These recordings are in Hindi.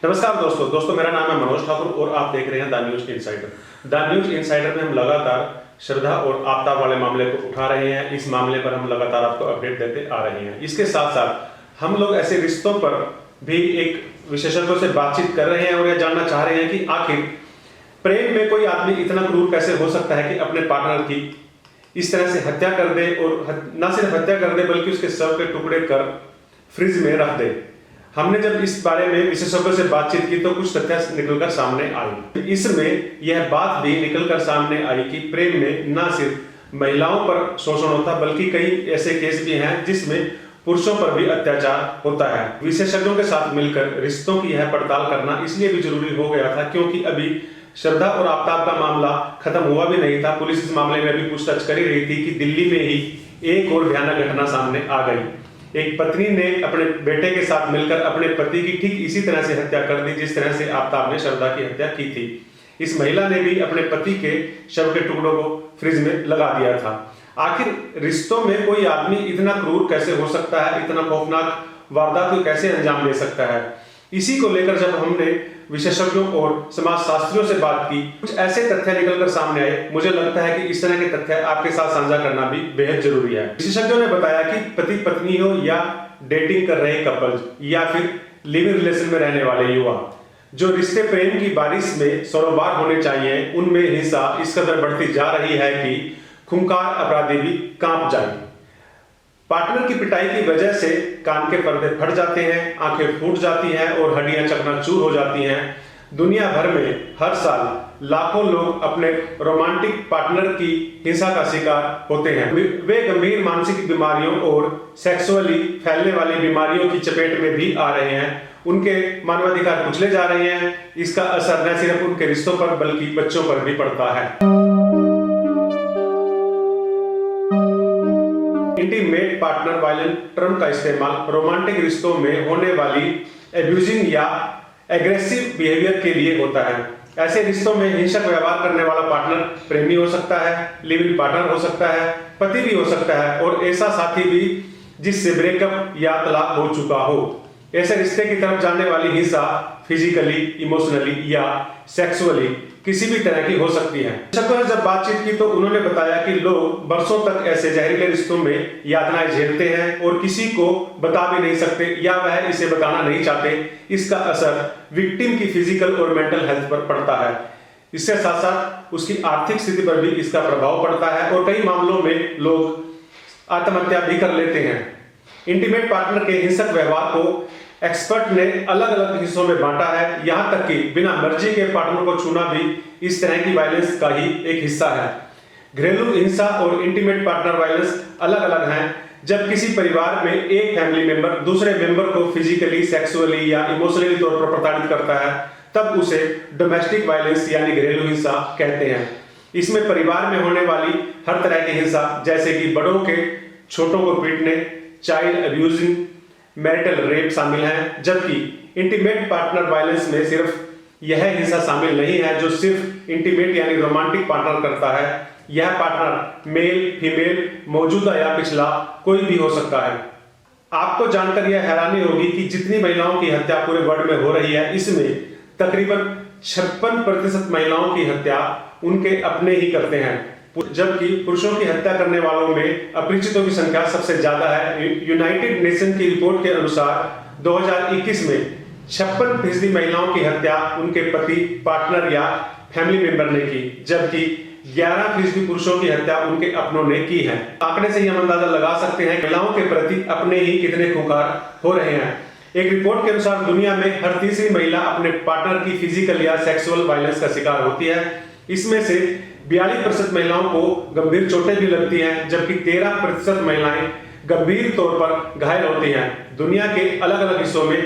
नमस्कार दोस्तों मेरा नाम है मनोज ठाकुर और आप देख रहे हैं the news insider. The news insider में हम लगातार श्रद्धा और आपदा वाले मामले को उठा रहे हैं। इस मामले पर हम लगातार आपको अपडेट देते आ रहे हैं। इसके साथ साथ हम लोग ऐसे रिश्तों पर भी एक विशेषज्ञों से बातचीत कर रहे हैं और यह जानना चाह रहे हैं कि आखिर प्रेम में कोई आदमी इतना क्रूर कैसे हो सकता है कि अपने पार्टनर की इस तरह से हत्या कर दे, और न सिर्फ हत्या कर दे बल्कि उसके शव के टुकड़े कर फ्रिज में रख दे। हमने जब इस बारे में विशेषज्ञों से बातचीत की तो कुछ तथ्य निकलकर सामने आई। इसमें यह बात भी निकलकर सामने आई कि प्रेम में न सिर्फ महिलाओं पर शोषण होता बल्कि कई ऐसे केस भी हैं जिसमें पुरुषों पर भी अत्याचार होता है। विशेषज्ञों के साथ मिलकर रिश्तों की यह पड़ताल करना इसलिए भी जरूरी हो गया था क्योंकि अभी श्रद्धा और आफ्ताब का मामला खत्म हुआ भी नहीं था। पुलिस इस मामले में भी पूछताछ कर ही रही थी कि दिल्ली में ही एक और भयानक घटना सामने आ गई। एक पत्नी ने अपने बेटे के साथ मिलकर अपने पति की ठीक इसी तरह से हत्या कर दी जिस तरह से आफ्ताब ने श्रद्धा की हत्या की थी। इस महिला ने भी अपने पति के शव के टुकड़ों को फ्रिज में लगा दिया था। आखिर रिश्तों में कोई आदमी इतना क्रूर कैसे हो सकता है, इतना खौफनाक वारदात को कैसे अंजाम दे सकता है? इसी को लेकर जब हमने विशेषज्ञों और समाजशास्त्रियों से बात की, कुछ ऐसे तथ्य निकलकर सामने आए। मुझे लगता है कि इस तरह के तथ्य आपके साथ साझा करना भी बेहद जरूरी है। विशेषज्ञों ने बताया कि पति पत्नी हो या डेटिंग कर रहे कपल्स या फिर लिव इन रिलेशन में रहने वाले युवा, जो रिश्ते प्रेम की बारिश में सरोबार होने चाहिए, उनमें हिंसा इस कदर बढ़ती जा रही है कि खूंखार अपराधी भी कांप जाए। पार्टनर की पिटाई की वजह से कान के पर्दे फट जाते हैं, आंखें फूट जाती हैं और हड्डियां चकनाचूर हो जाती हैं। दुनिया भर में हर साल लाखों लोग अपने रोमांटिक पार्टनर की हिंसा का शिकार होते हैं। वे गंभीर मानसिक बीमारियों और सेक्सुअली फैलने वाली बीमारियों की चपेट में भी आ रहे हैं। उनके मानवाधिकार कुचले जा रहे हैं। इसका असर न सिर्फ उनके रिश्तों पर बल्कि बच्चों पर भी पड़ता है। इंटीमेट पार्टनर वायलेंस टर्म का इस्तेमाल रोमांटिक रिश्तों में होने वाली एब्यूजिंग या एग्रेसिव बिहेवियर के लिए होता है। ऐसे रिश्तों में हिंसक व्यवहार करने वाला पार्टनर प्रेमी हो सकता है, लिव इन पार्टनर हो सकता है, पति भी हो सकता है और ऐसा साथी भी जिससे ब्रेकअप या तलाक हो चुका हो। ऐसे रिश्ते की तरफ जाने वाली हिंसा फिजिकली, इमोशनली या सेक्सुअली किसी भी तरह की हो सकती है। विशेषज्ञों ने जब बातचीत की तो उन्होंने बताया कि लोग बरसों तक ऐसे जहरीले रिश्तों में यातनाएं झेलते हैं और किसी को बता भी नहीं सकते या वह इसे बताना नहीं चाहते। इसका असर विक्टिम की फिजिकल और मेंटल हेल्थ पर पड़ता है। इसके साथ साथ उसकी आर्थिक स्थिति पर भी इसका प्रभाव पड़ता है और कई मामलों में लोग आत्महत्या भी कर लेते हैं। इंटीमेट पार्टनर के हिंसक व्यवहार को एक्सपर्ट ने अलग अलग हिस्सों में बांटा है। यहां तक कि बिना मर्जी के पार्टनर को छूना भी इस तरह की वायलेंस का ही एक हिस्सा है। घरेलू हिंसा और इंटीमेट पार्टनर वायलेंस अलग अलग हैं। जब किसी परिवार में एक फैमिली मेंबर दूसरे मेंबर को फिजिकली, सेक्सुअली या इमोशनली तौर पर प्रताड़ित करता है तब उसे डोमेस्टिक वायलेंस यानी घरेलू हिंसा कहते हैं। इसमें परिवार में होने वाली हर तरह की हिंसा जैसे कि बड़ों के छोटों को पीटने, चाइल्ड अब्यूजिंग, मैरिटल रेप शामिल है। जबकि इंटीमेट पार्टनर वायलेंस में सिर्फ यह हिंसा शामिल नहीं है जो सिर्फ इंटीमेट यानी रोमांटिक पार्टनर करता है। यह पार्टनर मेल, फीमेल, मौजूदा या पिछला कोई भी हो सकता है। आपको जानकर यह हैरानी होगी कि जितनी महिलाओं की हत्या पूरे वर्ल्ड में हो रही है, इसमें तकरीबन 56% महिलाओं की हत्या उनके अपने ही करते हैं, जबकि पुरुषों की हत्या करने वालों में अपरिचितों की संख्या सबसे ज्यादा है। यूनाइटेड नेशन की रिपोर्ट के अनुसार 2021 में 56% महिलाओं की हत्या उनके पति, पार्टनर या फैमिली मेंबर ने की, जबकि 11% पुरुषों की हत्या उनके अपनों ने की है। आंकड़े से हम अंदाजा लगा सकते हैं महिलाओं के प्रति अपने ही कितने खूंखार हो रहे हैं। एक रिपोर्ट के अनुसार दुनिया में हर तीसरी महिला अपने पार्टनर की फिजिकल या सेक्सुअल वायलेंस का शिकार होती है। इसमें से 42% महिलाओं को गंभीर चोटें भी लगती हैं, जबकि 13% महिलाएं गंभीर तौर पर घायल होती हैं। दुनिया के अलग अलग हिस्सों में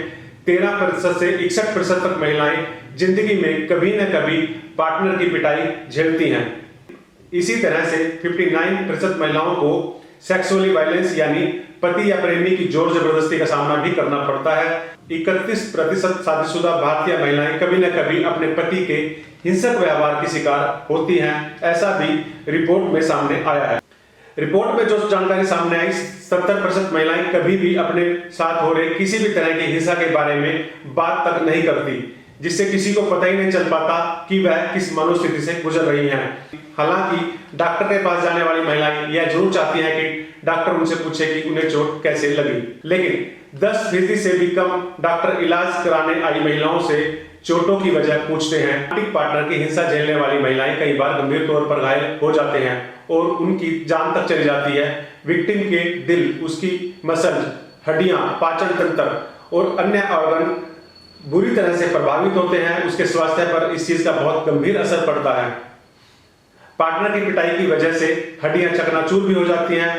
13% से 61% तक महिलाएं जिंदगी में कभी न कभी पार्टनर की पिटाई झेलती हैं। इसी तरह से 59% महिलाओं को सेक्सुअली वायलेंस यानी पति या प्रेमी की जोर जबरदस्ती का सामना भी करना पड़ता है। 31% शादीशुदा भारतीय महिलाएं कभी न कभी अपने पति के हिंसक व्यवहार की शिकार होती हैं। ऐसा भी रिपोर्ट में सामने आया है। रिपोर्ट में जो जानकारी सामने आई, 70% महिलाएं कभी भी अपने साथ हो रहे किसी भी तरह की हिंसा के बारे में बात तक नहीं करती, जिससे किसी को पता ही नहीं चल पाता कि वह किस मनोस्थिति से गुजर रही हैं। हालांकि डॉक्टर के पास जाने वाली महिलाएं यह जरूर चाहती हैं कि डॉक्टर उनसे पूछे कि उन्हें चोट कैसे लगी, लेकिन 10% से भी कम डॉक्टर इलाज कराने आई महिलाओं से चोटों की वजह पूछते हैं। रोमांटिक पार्टनर की हिंसा झेलने वाली महिलाएं कई बार गंभीर तौर पर घायल हो जाते हैं और उनकी जान तक चली जाती है। विक्टिम के दिल, उसकी मसल्स, हड्डियां, पाचन तंत्र और अन्य ऑर्गन बुरी तरह से प्रभावित होते हैं। उसके स्वास्थ्य पर इस चीज का बहुत गंभीर असर पड़ता है। पार्टनर की पिटाई की वजह से हड्डियां चकनाचूर भी हो जाती हैं।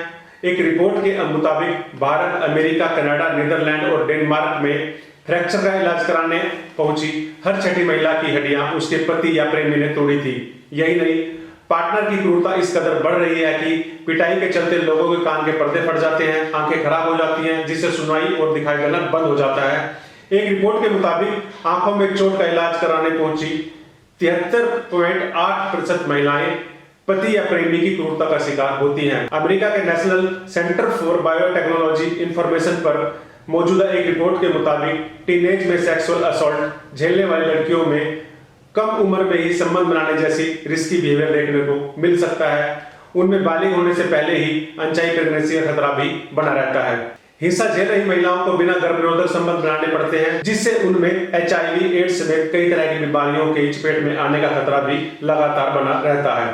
एक रिपोर्ट के मुताबिक भारत, अमेरिका, कनाडा, नीदरलैंड और डेनमार्क में फ्रैक्चर का इलाज कराने पहुंची हर छठी महिला की हड्डियां उसके पति या प्रेमी ने तोड़ी थी। यही नहीं, पार्टनर की क्रूरता इस कदर बढ़ रही है कि पिटाई के चलते लोगों के कान के पर्दे फट जाते हैं, आंखें खराब हो जाती हैं, जिससे सुनाई और दिखाई देना बंद हो जाता है। एक रिपोर्ट के मुताबिक आंखों में चोट का इलाज कराने पहुंची 73.8% महिलाएं पति या प्रेमी की क्रूरता का शिकार होती हैं। अमेरिका के national centre for biotechnology information पर मौजूदा एक रिपोर्ट के मुताबिक टीनेज में सेक्सुअल असॉल्ट झेलने वाली लड़कियों में कम उम्र में ही संबंध बनाने जैसी रिस्की बिहेवियर देखने को मिल सकता है। उनमें बालिग होने से पहले ही अनचाही प्रेगनेंसी का खतरा भी बना रहता है। हिंसा झेल रही महिलाओं को बिना गर्भ निरोधक संबंध बनाने पड़ते हैं, जिससे उनमें HIV, एड्स समेत कई तरह की बीमारियों के चपेट में आने का खतरा भी लगातार बना रहता है।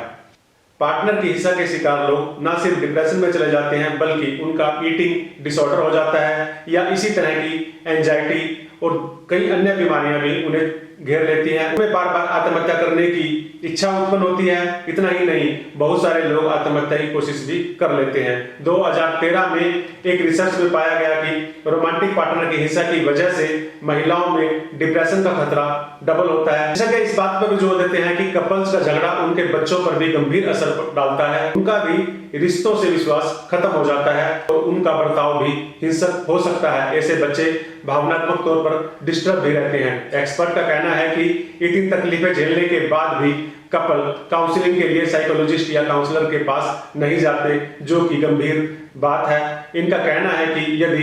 पार्टनर की हिंसा के शिकार लोग न सिर्फ डिप्रेशन में चले जाते हैं, बल्कि उनका ईटिंग डिसऑर्डर हो जाता है या इसी तरह की एंजाइटी और कई अन्य बीमारियां भी उन्हें घेर लेती हैं। उन्हें बार बार आत्महत्या करने की इच्छा उत्पन्न होती है। इतना ही नहीं, बहुत सारे लोग आत्महत्या की कोशिश भी कर लेते हैं। 2013 में एक रिसर्च में पाया गया कि रोमांटिक पार्टनर की हिंसा की वजह से महिलाओं में डिप्रेशन का खतरा डबल होता है। विशेषज्ञ इस बात पर भी जोर देते हैं कि कपल्स का झगड़ा उनके बच्चों पर भी गंभीर असर डालता है। उनका भी रिश्तों से विश्वास खत्म हो जाता है और उनका बर्ताव भी हिंसक हो सकता है। ऐसे बच्चे भावनात्मक तौर पर डिस्टर्ब भी रहते हैं। एक्सपर्ट का कहना है कि इतनी तकलीफें झेलने के बाद भी कपल काउंसलिंग के लिए साइकोलॉजिस्ट या काउंसलर के पास नहीं जाते, जो कि गंभीर बात है। इनका कहना है कि यदि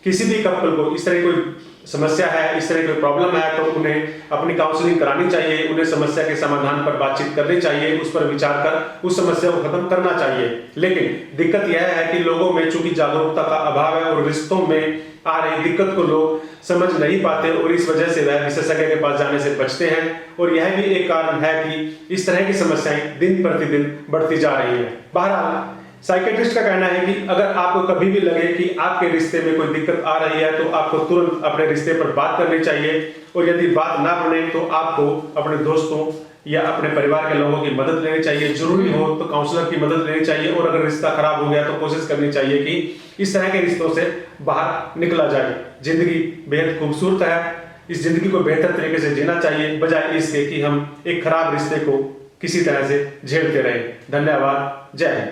किसी भी कपल को इस तरह कोई समस्या है, इस तरह कोई प्रॉब्लम है, तो उन्हें अपनी काउंसलिंग करानी चाहिए। उन्हें समस्या के समाधान पर बातचीत करनी चाहिए, उस पर विचार कर उस समस्या को खत्म करना चाहिए। लेकिन दिक्कत यह है कि लोगों में चूंकि जागरूकता का अभाव है और रिश्तों में आ रही दिक्कत को लोग समझ नहीं पाते और इस वजह से वह विशेषज्ञ के पास जाने से बचते हैं। और यह भी एक कारण है कि इस तरह की समस्याएं दिन प्रतिदिन बढ़ती जा रही है। बहरहाल, साइकेट्रिस्ट का कहना है कि अगर आपको कभी भी लगे कि आपके रिश्ते में कोई दिक्कत आ रही है, तो आपको तुरंत अपने रिश्ते पर बात करनी चाहिए। और यदि बात ना बने तो आपको अपने दोस्तों या अपने परिवार के लोगों की मदद लेनी चाहिए। जरूरी हो तो काउंसलर की मदद लेनी चाहिए। और अगर रिश्ता खराब हो गया तो कोशिश करनी चाहिए कि इस तरह के रिश्तों से बाहर निकला जाए। जिंदगी बेहद खूबसूरत है, इस जिंदगी को बेहतर तरीके से जीना चाहिए, बजाय इसके कि हम एक खराब रिश्ते को किसी तरह से झेलते रहे। धन्यवाद। जय हिंद।